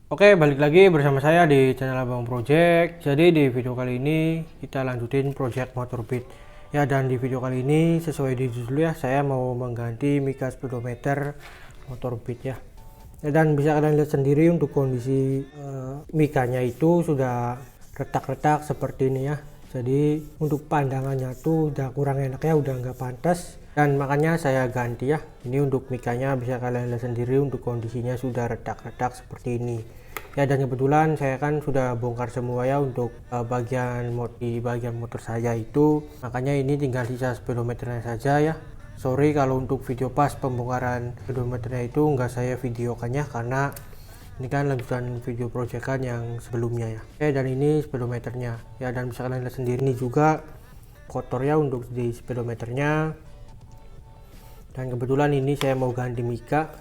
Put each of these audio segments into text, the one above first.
Oke, balik lagi bersama saya di channel Abang Project. Jadi di video kali ini kita lanjutin project motor beat. Ya, dan di video kali ini sesuai di judul ya, saya mau mengganti mika speedometer motor beat ya. Dan bisa kalian lihat sendiri untuk kondisi mikanya itu sudah retak-retak seperti ini ya. Jadi untuk pandangannya tuh udah kurang enak ya, udah nggak pantas, dan makanya saya ganti ya. Ini untuk mikanya bisa kalian lihat sendiri untuk kondisinya sudah retak-retak seperti ini ya. Dan kebetulan saya kan sudah bongkar semua ya untuk di bagian motor saya itu, makanya ini tinggal sisa speedometernya saja ya. Sorry kalau untuk video pas pembongkaran speedometernya itu nggak saya videokannya, karena ini kan lanjutan video proyekan yang sebelumnya ya. Oke, dan ini speedometernya ya, dan bisa kalian lihat sendiri ini juga kotor ya untuk di speedometernya. Dan kebetulan ini saya mau ganti mika,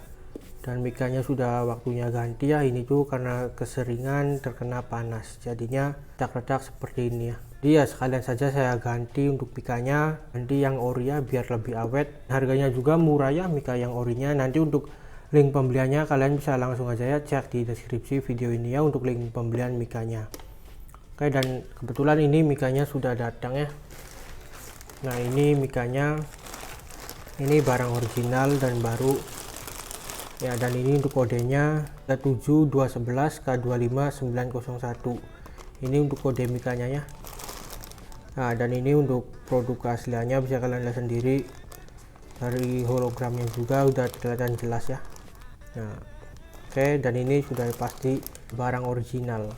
dan mikanya sudah waktunya ganti ya. Ini tuh karena keseringan terkena panas jadinya retak-retak seperti ini ya. Jadi ya sekalian saja saya ganti untuk mikanya, ganti yang ori ya biar lebih awet. Harganya juga murah ya mika yang orinya. Nanti untuk link pembeliannya kalian bisa langsung aja ya cek di deskripsi video ini ya untuk link pembelian mikanya. Oke, dan kebetulan ini mikanya sudah datang ya. Nah, ini mikanya, ini barang original dan baru ya, dan ini untuk kodenya K7211 K25901. Ini untuk kode mikanya ya. Nah, dan ini untuk produk aslinya bisa kalian lihat sendiri dari hologramnya juga udah kelihatan jelas ya. Nah, oke, dan ini sudah pasti barang original.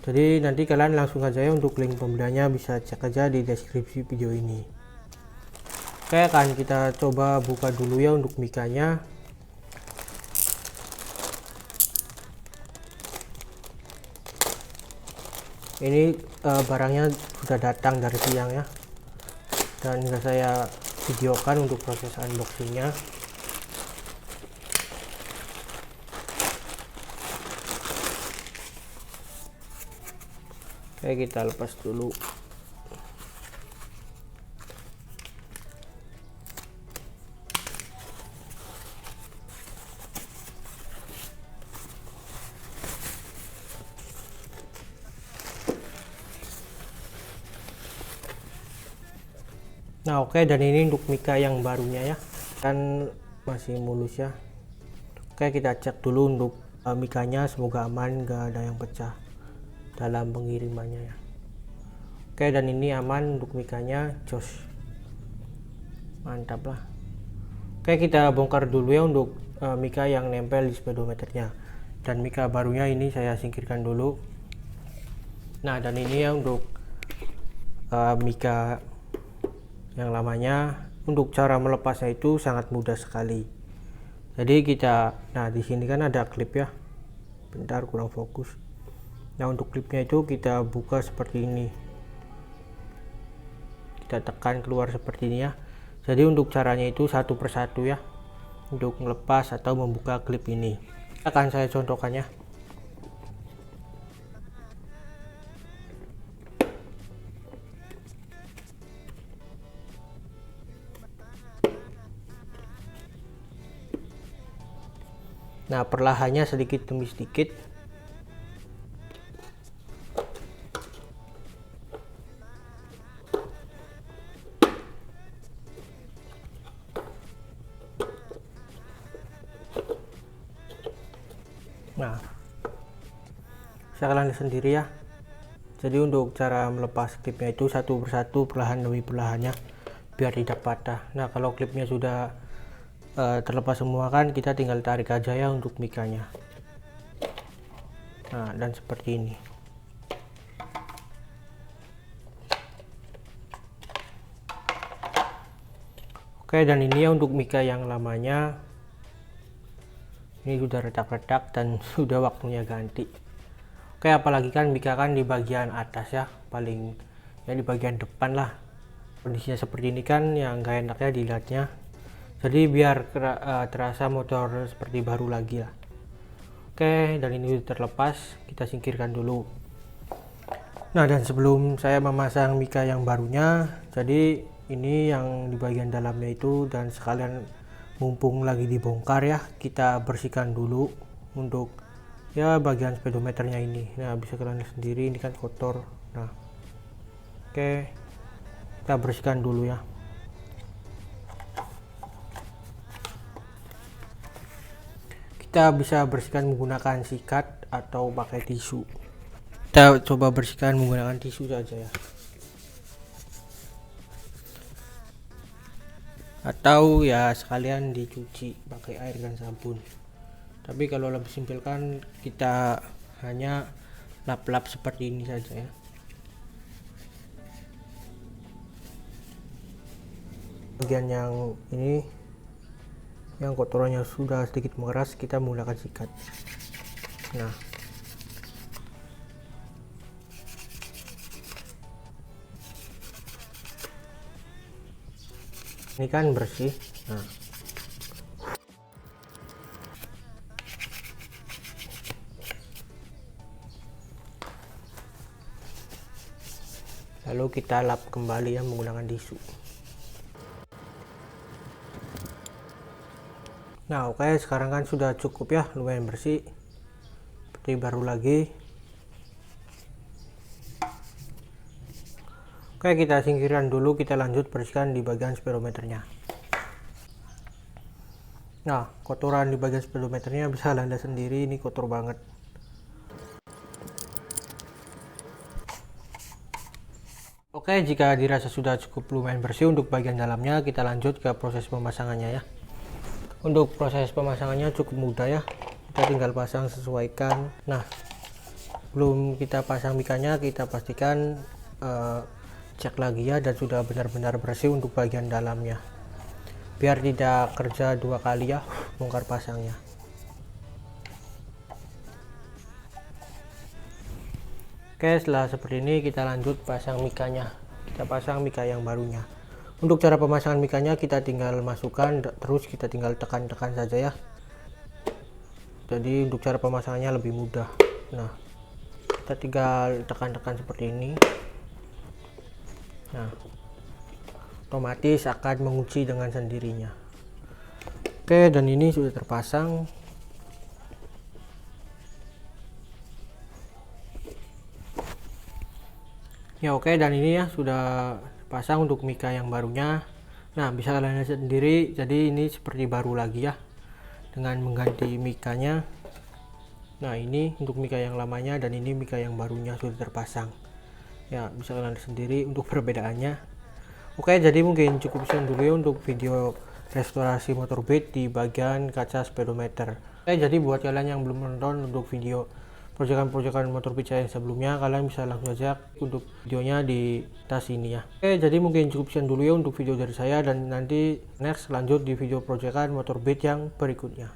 Jadi nanti kalian langsung aja ya untuk link pembeliannya bisa cek aja di deskripsi video ini. Oke, akan kita coba buka dulu ya untuk mikanya. Ini barangnya sudah datang dari siang ya, dan nggak saya videokan untuk proses unboxingnya. Oke, kita lepas dulu. Nah, oke, dan ini untuk mika yang barunya ya, kan masih mulus ya. Oke, kita cek dulu untuk mikanya, semoga aman, gak ada yang pecah dalam pengirimannya ya. Oke, dan ini aman untuk mikanya, jos, mantap lah. Oke, kita bongkar dulu ya untuk mika yang nempel di speedometernya, dan mika barunya ini saya singkirkan dulu. Nah, dan ini ya untuk mika yang lamanya. Untuk cara melepasnya itu sangat mudah sekali. Jadi nah di sini kan ada klip ya, bentar kurang fokus. Nah, untuk klipnya itu kita buka seperti ini, kita tekan keluar seperti ini ya. Jadi untuk caranya itu satu persatu ya, untuk melepas atau membuka klip ini akan saya contohkannya. Nah, perlahannya sedikit demi sedikit. Nah, bisa kalian lihat sendiri ya. Jadi untuk cara melepas klipnya itu satu persatu, perlahan demi perlahannya, biar tidak patah. Nah, kalau klipnya sudah terlepas semua kan kita tinggal tarik aja ya untuk mikanya. Nah, dan seperti ini. Oke, dan ini ya untuk mika yang lamanya, ini sudah retak-retak dan sudah waktunya ganti. Oke, apalagi kan mika kan di bagian atas ya, paling ya di bagian depan lah. Kondisinya seperti ini kan yang gak enak ya dilihatnya. Jadi biar terasa motor seperti baru lagi lah. Oke, dan ini sudah terlepas, kita singkirkan dulu. Nah, dan sebelum saya memasang mika yang barunya, jadi ini yang di bagian dalamnya itu, dan sekalian mumpung lagi dibongkar ya, kita bersihkan dulu untuk ya bagian speedometernya ini. Nah, bisa kalian lihat sendiri ini kan kotor. Nah, oke, kita bersihkan dulu ya. Kita bisa bersihkan menggunakan sikat atau pakai tisu. Kita coba bersihkan menggunakan tisu saja ya, atau ya sekalian dicuci pakai air dan sabun. Tapi kalau lebih simpel kan kita hanya lap-lap seperti ini saja ya. Bagian yang ini yang kotorannya sudah sedikit mengeras, kita menggunakan sikat. Nah, ini kan bersih. Nah, lalu kita lap kembali ya menggunakan tisu. Nah, oke, sekarang kan sudah cukup ya, lumayan bersih seperti baru lagi. Oke, kita singkirkan dulu, kita lanjut bersihkan di bagian speedometernya. Nah, kotoran di bagian speedometernya bisa Anda sendiri, ini kotor banget. Oke, jika dirasa sudah cukup lumayan bersih untuk bagian dalamnya, kita lanjut ke proses pemasangannya ya. Untuk proses pemasangannya cukup mudah ya, kita tinggal pasang sesuaikan. Nah, sebelum kita pasang mikanya, kita pastikan cek lagi ya dan sudah benar-benar bersih untuk bagian dalamnya, biar tidak kerja dua kali ya bongkar pasangnya. Oke, setelah seperti ini kita lanjut pasang mikanya. Kita pasang mika yang barunya. Untuk cara pemasangan mikanya, kita tinggal masukkan, terus kita tinggal tekan-tekan saja ya. Jadi untuk cara pemasangannya lebih mudah. Nah, kita tinggal tekan-tekan seperti ini. Nah, otomatis akan mengunci dengan sendirinya. Oke, dan ini sudah terpasang. Ya oke, dan ini ya sudah pasang untuk mika yang barunya. Nah, bisa kalian lihat sendiri, jadi ini seperti baru lagi ya dengan mengganti mikanya. Nah, ini untuk mika yang lamanya dan ini mika yang barunya sudah terpasang ya, bisa kalian lihat sendiri untuk perbedaannya. Oke, jadi mungkin cukup sekian dulu ya untuk video restorasi motor Beat di bagian kaca speedometer. Oke, jadi buat kalian yang belum menonton untuk video proyekan motor Beat saya yang sebelumnya, kalian bisa langsung saja untuk videonya di tas ini ya. Oke, jadi mungkin cukup sekian dulu ya untuk video dari saya, dan nanti next lanjut di video proyekan motor Beat yang berikutnya.